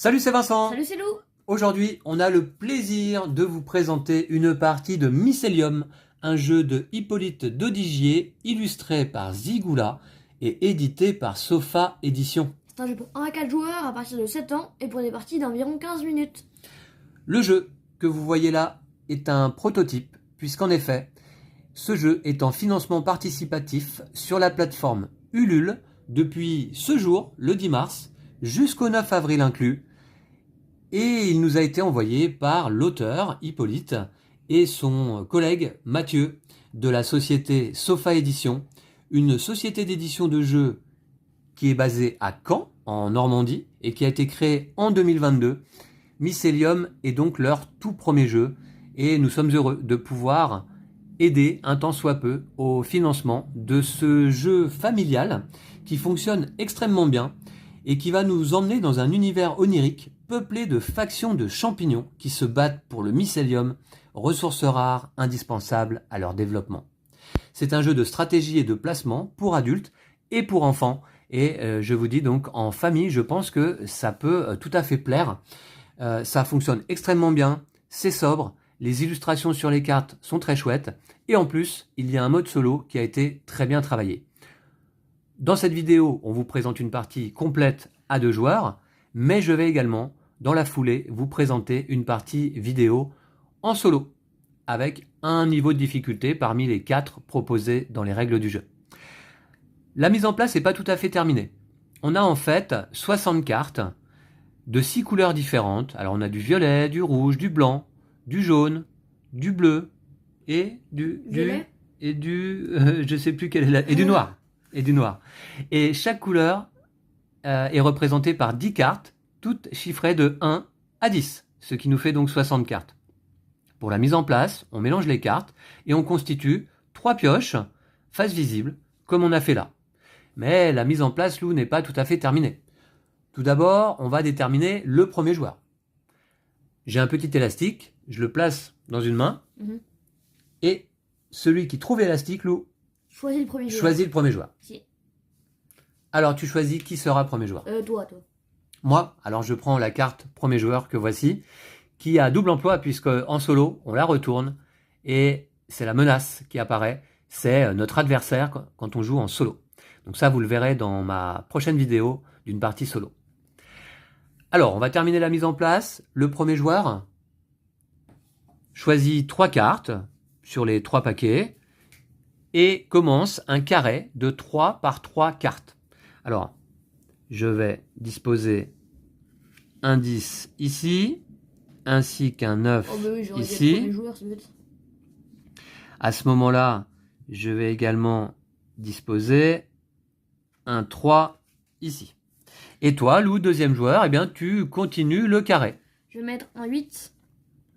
Salut, c'est Vincent. Salut, c'est Lou. Aujourd'hui, on a le plaisir de vous présenter une partie de Mycelium, un jeu de Hippolyte Dodigier, illustré par Zigoula et édité par Sofa Édition. C'est un jeu pour 1 à 4 joueurs à partir de 7 ans et pour des parties d'environ 15 minutes. Le jeu que vous voyez là est un prototype, puisqu'en effet, ce jeu est en financement participatif sur la plateforme Ulule depuis ce jour, le 10 mars, jusqu'au 9 avril inclus. Et il nous a été envoyé par l'auteur Hippolyte et son collègue Mathieu de la société Sofa Édition, une société d'édition de jeux qui est basée à Caen, en Normandie, et qui a été créée en 2022. Mycelium est donc leur tout premier jeu, et nous sommes heureux de pouvoir aider un tant soit peu au financement de ce jeu familial qui fonctionne extrêmement bien et qui va nous emmener dans un univers onirique peuplé de factions de champignons qui se battent pour le mycélium, ressource rare indispensable à leur développement. C'est un jeu de stratégie et de placement pour adultes et pour enfants, et je vous dis donc en famille, je pense que ça peut tout à fait plaire. Ça fonctionne extrêmement bien, c'est sobre, les illustrations sur les cartes sont très chouettes, et en plus, il y a un mode solo qui a été très bien travaillé. Dans cette vidéo, on vous présente une partie complète à 2 joueurs, mais je vais également, dans la foulée, vous présenter une partie vidéo en solo, avec un niveau de difficulté parmi les 4 proposés dans les règles du jeu. La mise en place n'est pas tout à fait terminée. On a en fait 60 cartes de 6 couleurs différentes. Alors on a du violet, du rouge, du blanc, du jaune, du bleu et je sais plus quelle est et du noir. Et chaque couleur est représentée par 10 cartes, toutes chiffrées de 1 à 10, ce qui nous fait donc 60 cartes. Pour la mise en place, on mélange les cartes et on constitue 3 pioches, face visible, comme on a fait là. Mais la mise en place, Lou, n'est pas tout à fait terminée. Tout d'abord, on va déterminer le premier joueur. J'ai un petit élastique, je le place dans une main, et celui qui trouve l'élastique, Lou, choisis le premier joueur. Choisis le premier joueur. Si. Alors, tu choisis qui sera premier joueur. Toi. Moi, alors je prends la carte premier joueur que voici, qui a double emploi puisque en solo, on la retourne et c'est la menace qui apparaît. C'est notre adversaire quand on joue en solo. Donc ça, vous le verrez dans ma prochaine vidéo d'une partie solo. Alors, on va terminer la mise en place. Le premier joueur choisit 3 cartes sur les 3 paquets et commence un carré de 3 par 3 cartes. Alors, je vais disposer un 10 ici, ainsi qu'un 9 ici. Joueur, à ce moment-là, je vais également disposer un 3 ici. Et toi, Lou, deuxième joueur, eh bien, tu continues le carré. Je vais mettre un 8.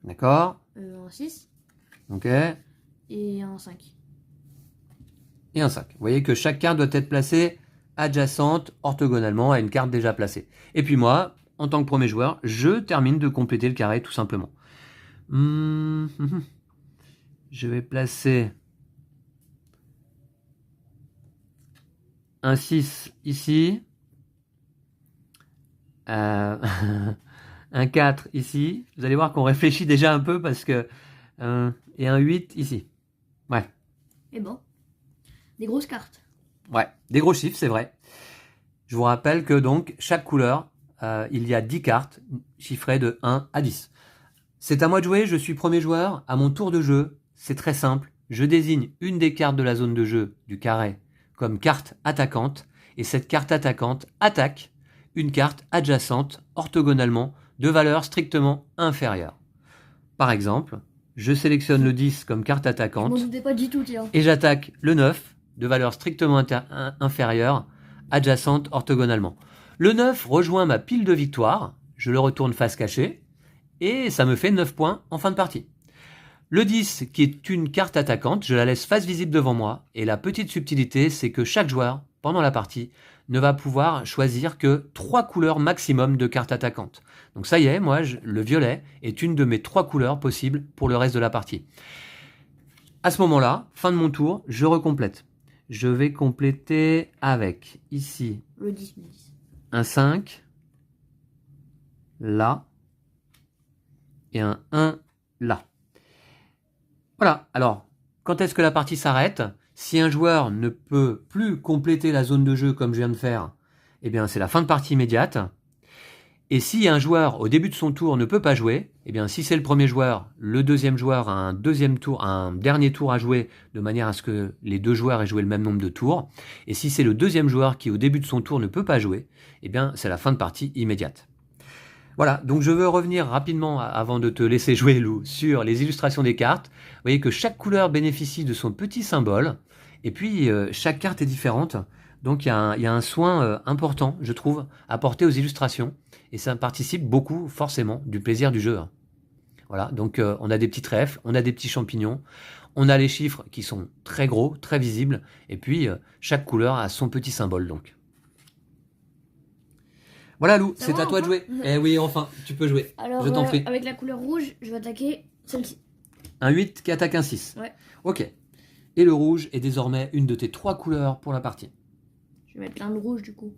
D'accord. Un 6. Ok. Et un 5. Et un 5. Vous voyez que chaque carte doit être placée adjacente, orthogonalement à une carte déjà placée. Et puis moi, en tant que premier joueur, je termine de compléter le carré tout simplement. Je vais placer un 6 ici, un 4 ici. Vous allez voir qu'on réfléchit déjà un peu parce que et un 8 ici. Ouais. Et bon, des grosses cartes. Ouais, des gros chiffres, c'est vrai. Je vous rappelle que donc, chaque couleur, il y a 10 cartes chiffrées de 1 à 10. C'est à moi de jouer, je suis premier joueur. À mon tour de jeu, c'est très simple. Je désigne une des cartes de la zone de jeu du carré comme carte attaquante. Et cette carte attaquante attaque une carte adjacente orthogonalement de valeur strictement inférieure. Par exemple, je sélectionne le 10 comme carte attaquante. Je m'en doutais pas du tout, tiens. Et j'attaque le 9 de valeur strictement inférieure, adjacente orthogonalement. Le 9 rejoint ma pile de victoire, je le retourne face cachée, et ça me fait 9 points en fin de partie. Le 10, qui est une carte attaquante, je la laisse face visible devant moi, et la petite subtilité, c'est que chaque joueur, pendant la partie, ne va pouvoir choisir que 3 couleurs maximum de cartes attaquantes. Donc ça y est, moi, le violet est une de mes 3 couleurs possibles pour le reste de la partie. À ce moment-là, fin de mon tour, je recomplète. Je vais compléter avec, ici, le 10. un 5, là, et un 1 là. Voilà, alors, quand est-ce que la partie s'arrête? Si un joueur ne peut plus compléter la zone de jeu comme je viens de faire, eh bien c'est la fin de partie immédiate. Et si un joueur, au début de son tour, ne peut pas jouer, eh bien si c'est le premier joueur, le deuxième joueur a un dernier tour à jouer, de manière à ce que les deux joueurs aient joué le même nombre de tours. Et si c'est le deuxième joueur qui, au début de son tour, ne peut pas jouer, eh bien c'est la fin de partie immédiate. Voilà, donc je veux revenir rapidement, avant de te laisser jouer, Lou, sur les illustrations des cartes. Vous voyez que chaque couleur bénéficie de son petit symbole, et puis chaque carte est différente. Donc il y a un soin important, je trouve, apporté aux illustrations, et ça participe beaucoup, forcément, du plaisir du jeu. Voilà, donc on a des petits trèfles, on a des petits champignons, on a les chiffres qui sont très gros, très visibles, et puis chaque couleur a son petit symbole, donc. Voilà Lou, c'est à toi de jouer. Eh oui, enfin, tu peux jouer. Alors, je t'en prie. avec la couleur rouge, je vais attaquer celle-ci. Un 8 qui attaque un 6. Ouais. Ok. Et le rouge est désormais une de tes 3 couleurs pour la partie. Je vais mettre plein de rouge du coup.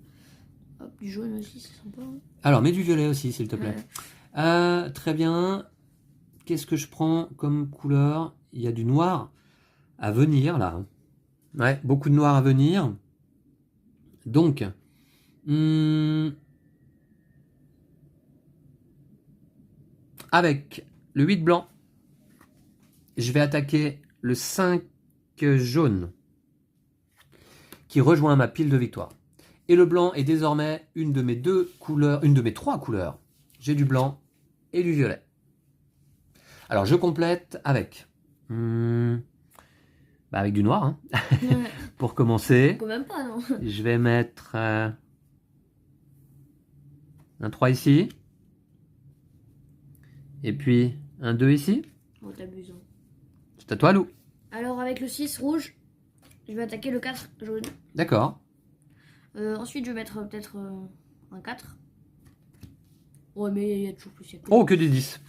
Hop, du jaune aussi, c'est sympa. Alors, mets du violet aussi, s'il te plaît. Ouais. Très bien. Qu'est-ce que je prends comme couleur? Il y a du noir à venir, là. Ouais, beaucoup de noir à venir. Donc, avec le 8 blanc, je vais attaquer le 5 jaune qui rejoint ma pile de victoire. Et le blanc est désormais une de mes 3 couleurs. J'ai du blanc et du violet. Alors je complète avec avec du noir, hein. Ouais. Pour commencer. Quand même pas, non. Je vais mettre un 3 ici. Et puis un 2 ici. Oh, t'abuses. Hein. C'est à toi, Lou. Alors avec le 6 rouge, je vais attaquer le 4 jaune. D'accord. Ensuite, je vais mettre peut-être un 4. Ouais, mais il y a toujours plus. Oh, que du 10.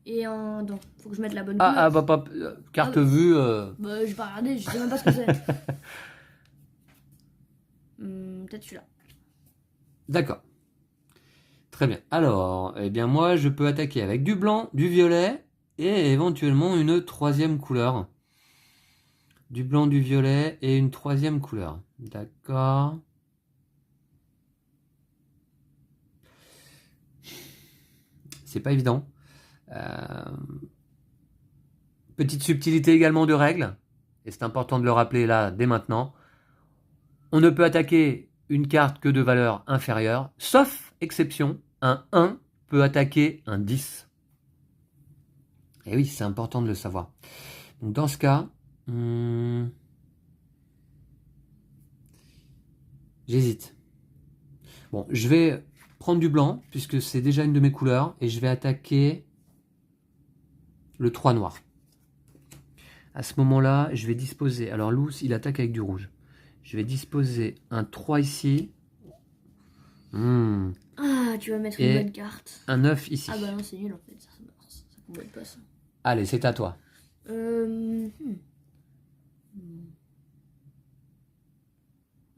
Et un... Non, faut que je mette la bonne couleur. Carte Ah, vue. Bah, je vais pas regarder, je sais même pas ce que c'est. Peut-être celui-là. D'accord. Très bien. Alors, eh bien moi, je peux attaquer avec du blanc, du violet et éventuellement une troisième couleur. Du blanc, du violet et une troisième couleur. D'accord. C'est pas évident. Petite subtilité également de règle, et c'est important de le rappeler là dès maintenant. On ne peut attaquer une carte que de valeur inférieure, sauf exception, un 1 peut attaquer un 10. Et oui, c'est important de le savoir. Donc dans ce cas, j'hésite. Bon, je vais prendre du blanc, puisque c'est déjà une de mes couleurs, et je vais attaquer le 3 noir. À ce moment-là, je vais disposer... Alors, Lou, il attaque avec du rouge. Je vais disposer un 3 ici. Ah, tu vas mettre une bonne carte. Un 9 ici. Ah bah non, c'est nul en fait. Ça complète pas ça. Allez, c'est à toi.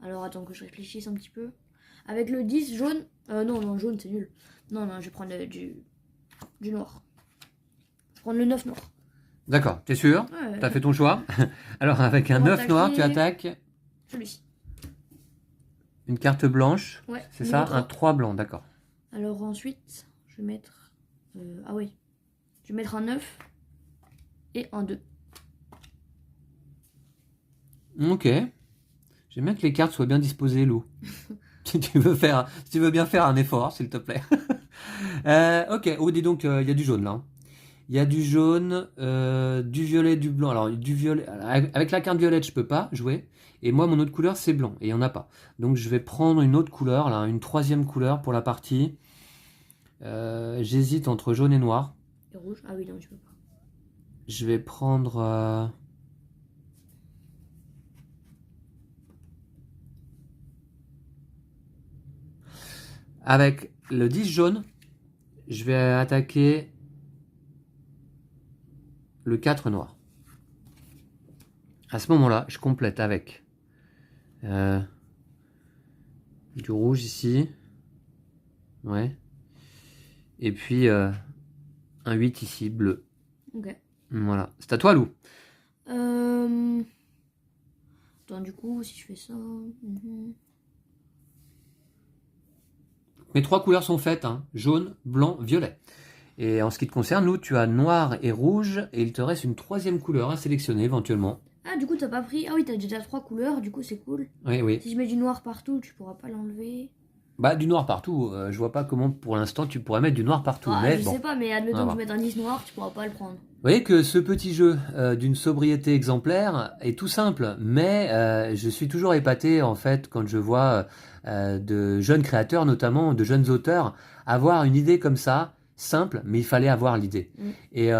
Alors, attends que je réfléchisse un petit peu. Avec le 10 jaune... non, jaune, c'est nul. Non, je vais prendre du noir. Je vais prendre le 9 noir. D'accord, t'es sûr? Ouais. T'as fait ton choix? Alors, avec un 9 noir, tu attaques... Celui-ci. Une carte blanche. Ouais. C'est ça? 3. Un 3 blanc, d'accord. Alors ensuite, je vais mettre... ah oui. Je vais mettre un 9 et un 2. Ok. J'aime bien que les cartes soient bien disposées, Lou. Si tu veux bien faire un effort, s'il te plaît. Ok. Oh, dis donc, il y a du jaune là. Hein. Il y a du jaune, du violet, du blanc. Alors, du violet. Avec la carte violette, je peux pas jouer. Et moi, mon autre couleur, c'est blanc. Et il n'y en a pas. Donc, je vais prendre une autre couleur, là, une troisième couleur pour la partie. J'hésite entre jaune et noir. Et rouge? Ah oui, non, je peux pas. Je vais prendre... Avec le 10 jaune, je vais attaquer le 4 noir. À ce moment-là, je complète avec du rouge ici. Ouais. Et puis un 8 ici, bleu. Ok. Voilà. C'est à toi, Lou. Attends, du coup, si je fais ça... Mes 3 couleurs sont faites, hein. Jaune, blanc, violet. Et en ce qui te concerne, Lou, tu as noir et rouge, et il te reste une 3e couleur à sélectionner éventuellement. Ah, du coup, t'as pas pris... Ah oui, t'as déjà 3 couleurs, du coup, c'est cool. Oui, oui. Si je mets du noir partout, tu pourras pas l'enlever. Bah, du noir partout. Je vois pas comment, pour l'instant, tu pourrais mettre du noir partout. Ah, mais je bon. sais pas, mais On admettons va que je voir. mette un 10 noir, tu pourras pas le prendre. Vous voyez que ce petit jeu d'une sobriété exemplaire est tout simple, mais je suis toujours épaté en fait quand je vois de jeunes créateurs, notamment de jeunes auteurs, avoir une idée comme ça, simple, mais il fallait avoir l'idée. Et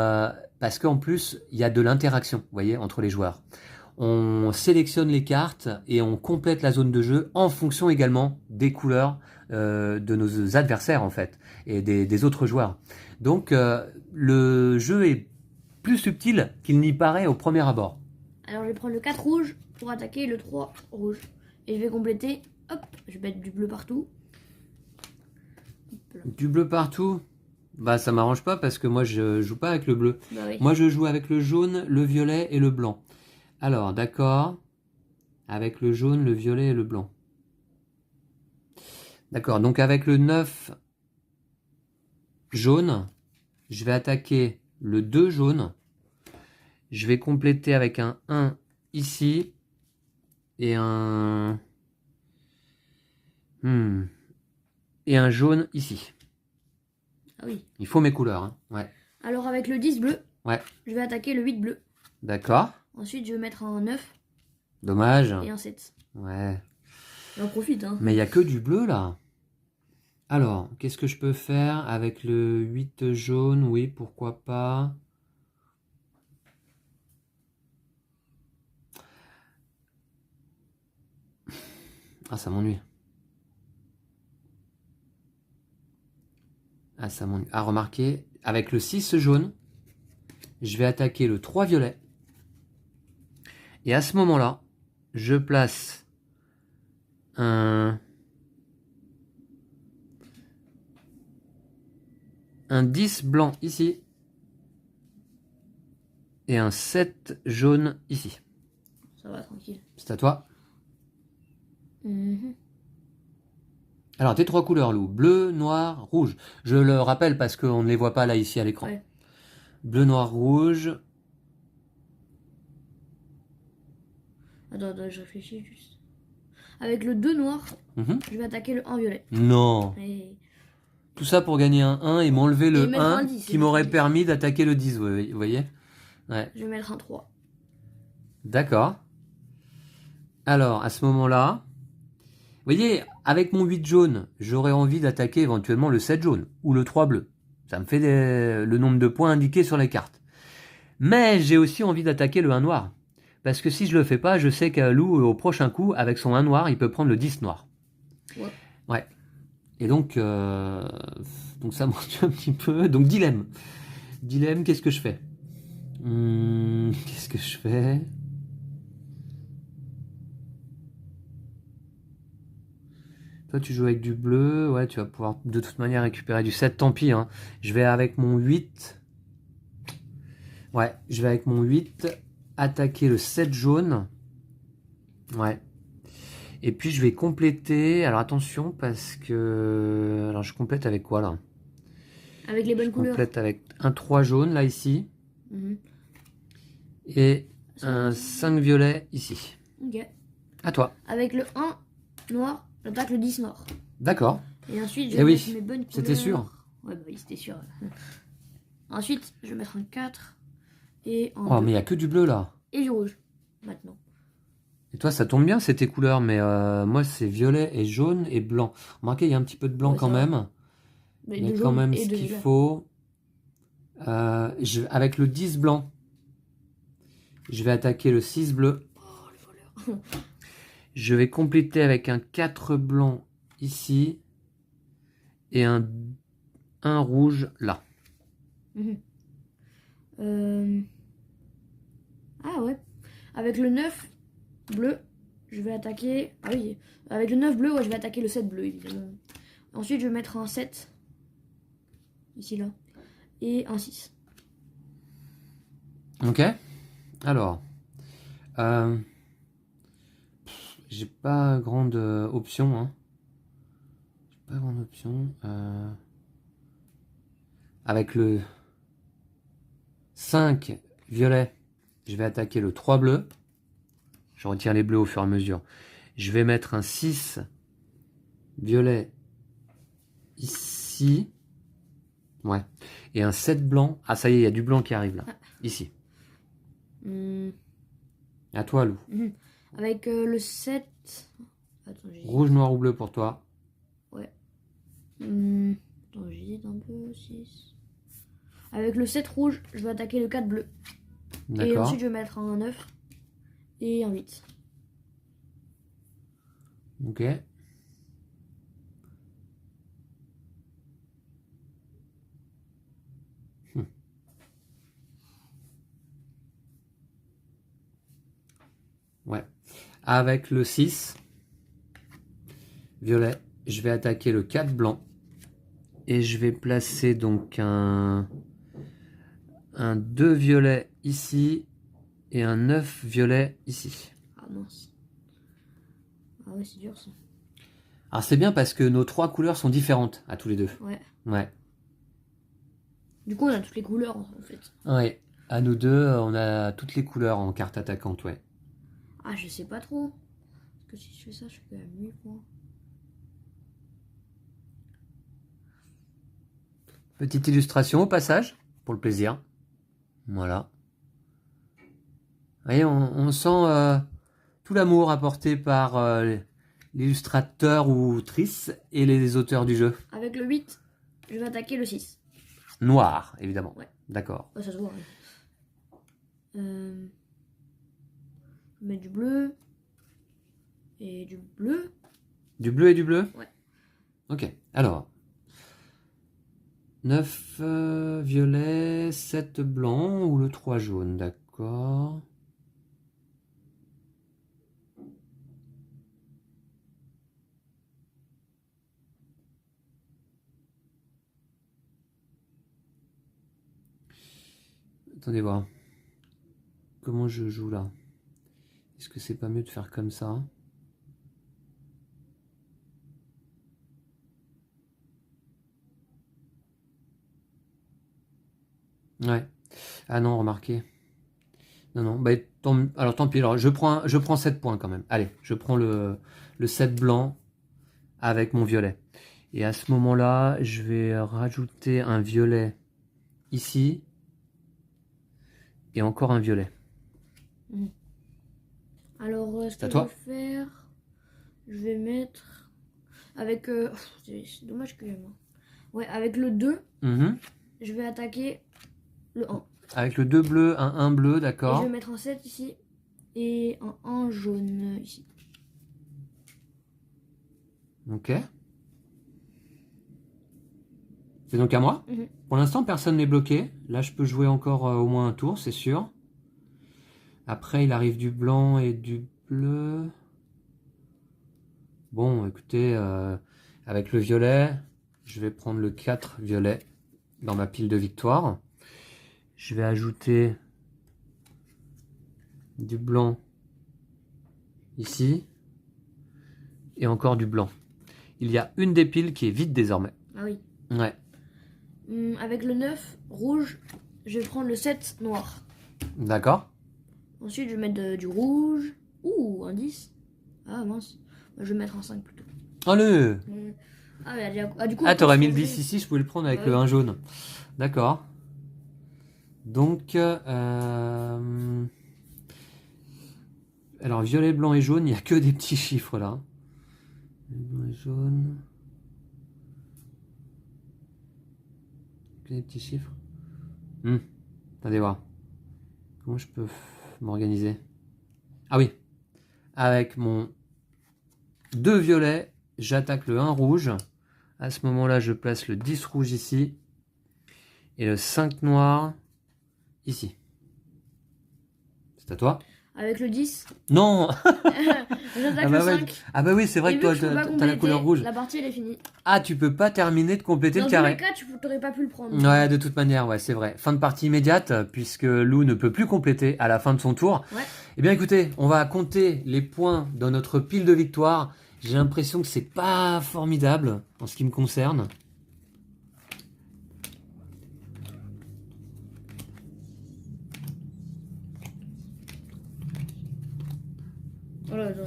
parce qu'en plus, il y a de l'interaction, vous voyez, entre les joueurs. On sélectionne les cartes et on complète la zone de jeu en fonction également des couleurs de nos adversaires en fait et des autres joueurs. Donc le jeu est plus subtil qu'il n'y paraît au premier abord. Alors, je vais prendre le 4 rouge pour attaquer le 3 rouge. Et je vais compléter. Hop, je vais mettre du bleu partout. Hop là. Du bleu partout, bah ça m'arrange pas parce que moi je joue pas avec le bleu. Bah oui. Moi je joue avec le jaune, le violet et le blanc. Alors d'accord, avec le jaune, le violet et le blanc. D'accord, donc avec le 9 jaune, je vais attaquer le 2 jaune. Je vais compléter avec un 1 ici et un et un jaune ici. Ah oui. Il faut mes couleurs, hein. Ouais. Alors, avec le 10 bleu, Ouais. je vais attaquer le 8 bleu. D'accord. Ensuite, je vais mettre un 9 Dommage. et un 7. Ouais. J'en profite, hein. Mais il n'y a que du bleu là. Alors, qu'est-ce que je peux faire avec le 8 jaune? Oui, pourquoi pas. Ah, ça m'ennuie. Ah, ça m'ennuie. Ah, remarquez, avec le 6 jaune, je vais attaquer le 3 violet. Et à ce moment-là, je place un 10 blanc ici et un 7 jaune ici. Ça va, tranquille. C'est à toi. Alors, tes 3 couleurs, Lou. Bleu, noir, rouge. Je le rappelle parce qu'on ne les voit pas là, ici, à l'écran. Ouais. Bleu, noir, rouge. Attends, je réfléchis juste. Avec le 2 noir, Mhm. je vais attaquer le 1 violet. Non. Et... Tout ça pour gagner un 1 et m'enlever Et le mettre 1 un 10, qui et m'aurait mettre un 10. permis d'attaquer le 10, vous voyez? Ouais. Je vais mettre un 3. D'accord. Alors, à ce moment-là, vous voyez, avec mon 8 jaune, j'aurais envie d'attaquer éventuellement le 7 jaune ou le 3 bleu. Ça me fait le nombre de points indiqués sur les cartes. Mais j'ai aussi envie d'attaquer le 1 noir. Parce que si je le fais pas, je sais qu'à Lou, au prochain coup, avec son 1 noir, il peut prendre le 10 noir. Ouais. Ouais. Et donc ça m'ennuie un petit peu. Donc dilemme. Dilemme, qu'est-ce que je fais? Qu'est-ce que je fais? Toi, tu joues avec du bleu. Ouais, tu vas pouvoir de toute manière récupérer du 7. Tant pis, hein. Je vais avec mon 8. Ouais, je vais avec mon 8 attaquer le 7 jaune. Ouais. Et puis, je vais compléter. Alors, attention, parce que... Alors, je complète avec quoi, là? Avec les bonnes Je couleurs. complète avec un 3 jaune, là, ici. Et un 5 violet, ici. Ok. À toi. Avec le 1 noir, j'attaque le 10 noir. D'accord. Et ensuite, je Eh vais oui, mettre mes bonnes couleurs. c'était sûr. Ouais, bah oui, c'était sûr. Ensuite, je vais mettre un 4 et un Oh, 2. mais il n'y a que du bleu, là. Et du rouge, maintenant. Et toi, ça tombe bien, c'est tes couleurs, mais moi, c'est violet et jaune et blanc. Remarquez, il y a un petit peu de blanc Ouais, quand ça va. même. Mais Il y a de quand jaune même et ce de qu'il violet. faut. Avec le 10 blanc, je vais attaquer le 6 bleu. Oh, le voleur. Je vais compléter avec un 4 blanc ici. Et un rouge là. Ah ouais. Avec le 9 bleu, je vais attaquer... Ah oui. Avec le 9 bleu, ouais, je vais attaquer le 7 bleu, évidemment. Ensuite, je vais mettre un 7 ici, là. Et un 6. Ok. Alors. J'ai pas grande option. Hein. J'ai pas grande option. Avec le 5 violet, je vais attaquer le 3 bleu. Je retire les bleus au fur et à mesure. Je vais mettre un 6 violet ici. Ouais. Et un 7 blanc. Ah, ça y est, il y a du blanc qui arrive là. Ici. À toi, Lou. Avec le 7. Attends, Rouge, noir ou bleu pour toi. Ouais. Attends, j'hésite un peu. 6. Avec le 7 rouge, je vais attaquer le 4 bleu. Et ensuite, je vais mettre un 9 et un 8. Ok. Ouais. Avec le 6 violet, je vais attaquer le 4 blanc. Et je vais placer donc un 2 violet ici et un 9 violet ici. Ah mince. Ah ouais, c'est dur ça. Alors c'est bien parce que nos 3 couleurs sont différentes à tous les deux. Ouais. Ouais. Du coup, on a toutes les couleurs en fait. Ouais. À nous deux, on a toutes les couleurs en carte attaquante, ouais. Ah, je sais pas trop. Parce que si je fais ça, je fais quand même 8 points. Petite illustration au passage, pour le plaisir. Voilà. Vous voyez, on sent tout l'amour apporté par l'illustrateur ou autrice et les auteurs du jeu. Avec le 8, je vais attaquer le 6. Noir, évidemment. Ouais. D'accord. Oh, ça se voit. Je vais mettre du bleu. Et du bleu. Du bleu et du bleu? Ouais. Ok, alors. 9 violet, 7 blanc ou le 3 jaune, d'accord. Attendez voir. Comment je joue là? Est-ce que c'est pas mieux de faire comme ça? Ouais. Ah non, remarquez. Non, non. Bah, alors tant pis. Alors, je prends 7 points quand même. Allez, je prends le 7 blanc avec mon violet. Et à ce moment-là, je vais rajouter un violet ici. Et encore un violet. Alors, ce que je vais faire, je vais mettre avec... c'est dommage que... Ouais, avec le 2, je vais attaquer le 1. Avec le 2 bleu, un 1 bleu, d'accord. Et je vais mettre un 7 ici et un 1 jaune ici. Ok. C'est donc à moi. Pour l'instant, personne n'est bloqué. Là, je peux jouer encore au moins un tour, c'est sûr. Après, il arrive du blanc et du bleu. Bon, écoutez, avec le violet, je vais prendre le 4 violet dans ma pile de victoire. Je vais ajouter du blanc ici. Et encore du blanc. Il y a une des piles qui est vide désormais. Ah oui. Ouais. Avec le 9 rouge, je vais prendre le 7 noir. D'accord. Ensuite, je vais mettre du rouge. Ouh, un 10. Ah mince. Je vais mettre un 5 plutôt. Allez. Du coup, t'aurais mis le 10 ici, je pouvais le prendre avec le 1 jaune. D'accord. Donc, alors violet, blanc et jaune, il n'y a que des petits chiffres là. Blanc et jaune. Que des petits chiffres. Attendez voir. Comment je peux m'organiser? Ah oui. Avec mon 2 violets, j'attaque le 1 rouge. À ce moment-là, je place le 10 rouge ici. Et le 5 noir ici. C'est à toi? avec le 10. Non. J'attaque le 5. Ah bah oui, c'est vrai que toi, t'as la couleur rouge. La partie, elle est finie. Ah, tu peux pas terminer de compléter le carré. Dans tous les cas, tu n'aurais pas pu le prendre. Ouais, de toute manière, ouais, c'est vrai. Fin de partie immédiate, puisque Lou ne peut plus compléter à la fin de son tour. Ouais. Eh bien, écoutez, on va compter les points dans notre pile de victoire. J'ai l'impression que c'est pas formidable en ce qui me concerne. Voilà, attends.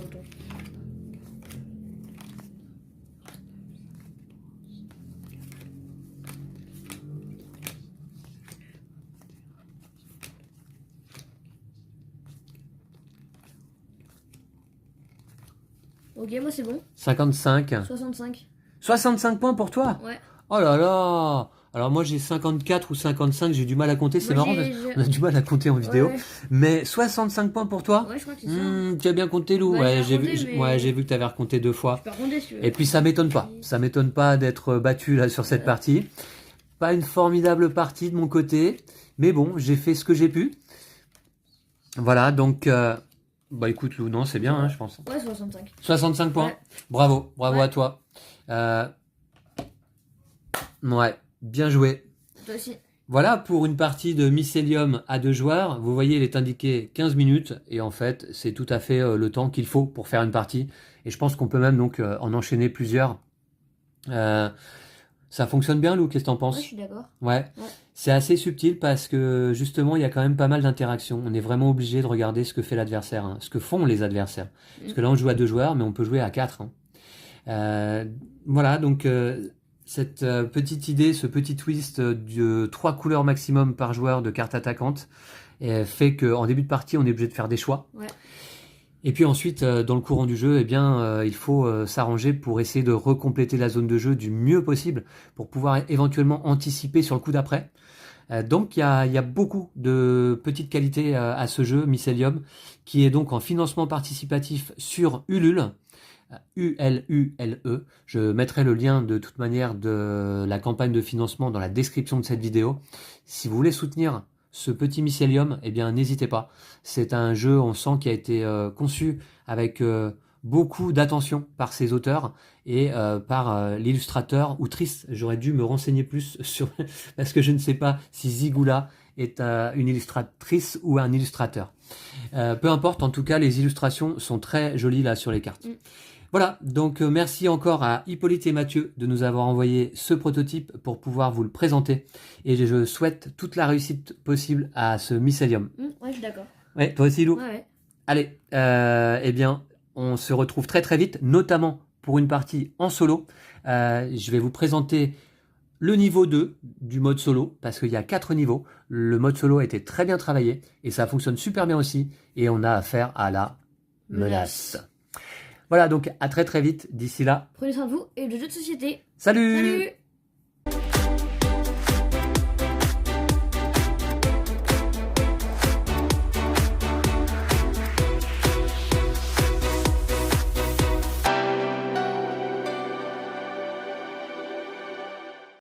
Ok, moi c'est bon. 55. 65. 65 points pour toi? Ouais. Oh là là! Alors moi j'ai 54 ou 55, j'ai du mal à compter, c'est marrant parce qu'on a du mal à compter en vidéo. Ouais. Mais 65 points pour toi? Ouais, je crois que c'est ça. Tu as bien compté, Lou? Bah, ouais, j'ai vu que tu avais recompté 2 fois. Je peux raconter si tu veux. Et puis ça m'étonne pas. Ça m'étonne pas d'être battu là sur cette partie. Pas une formidable partie de mon côté. Mais bon, j'ai fait ce que j'ai pu. Voilà, donc... bah écoute, Lou, non, c'est bien, hein, je pense. Ouais, 65. 65 points. Ouais. Bravo à toi. Ouais, bien joué. Toi aussi. Voilà pour une partie de Mycélium à 2 joueurs. Vous voyez, il est indiqué 15 minutes. Et en fait, c'est tout à fait le temps qu'il faut pour faire une partie. Et je pense qu'on peut même donc en enchaîner plusieurs. Ça fonctionne bien, Lou, qu'est-ce que t'en penses? Ouais, je suis d'accord. Ouais. C'est assez subtil parce que justement, il y a quand même pas mal d'interactions. On est vraiment obligé de regarder ce que fait l'adversaire, hein, ce que font les adversaires. Parce que là, on joue à 2 joueurs, mais on peut jouer à 4. Hein. Voilà, donc cette petite idée, ce petit twist de 3 couleurs maximum par joueur de cartes attaquantes fait qu'en début de partie, on est obligé de faire des choix. Ouais. Et puis ensuite, dans le courant du jeu, eh bien, il faut s'arranger pour essayer de recompléter la zone de jeu du mieux possible pour pouvoir éventuellement anticiper sur le coup d'après. Donc il y a beaucoup de petites qualités à ce jeu, Mycélium, qui est donc en financement participatif sur Ulule, ULULE. Je mettrai le lien de toute manière de la campagne de financement dans la description de cette vidéo. Si vous voulez soutenir ce petit Mycélium, eh bien n'hésitez pas. C'est un jeu, on sent, qui a été conçu avec beaucoup d'attention par ses auteurs et par l'illustrateur, ou Triss. J'aurais dû me renseigner plus sur parce que je ne sais pas si Zigula est une illustratrice ou un illustrateur. Peu importe, en tout cas, les illustrations sont très jolies là sur les cartes. Voilà, donc merci encore à Hippolyte et Mathieu de nous avoir envoyé ce prototype pour pouvoir vous le présenter. Et je souhaite toute la réussite possible à ce Mycélium. Ouais, je suis d'accord. Ouais, toi aussi, Lou? Ouais. Allez, eh bien, on se retrouve très très vite, notamment pour une partie en solo. Je vais vous présenter le niveau 2 du mode solo, parce qu'il y a 4 niveaux. Le mode solo a été très bien travaillé, et ça fonctionne super bien aussi. Et on a affaire à la menace. Voilà, donc à très très vite. D'ici là, prenez soin de vous et de jeux de société. salut! Salut!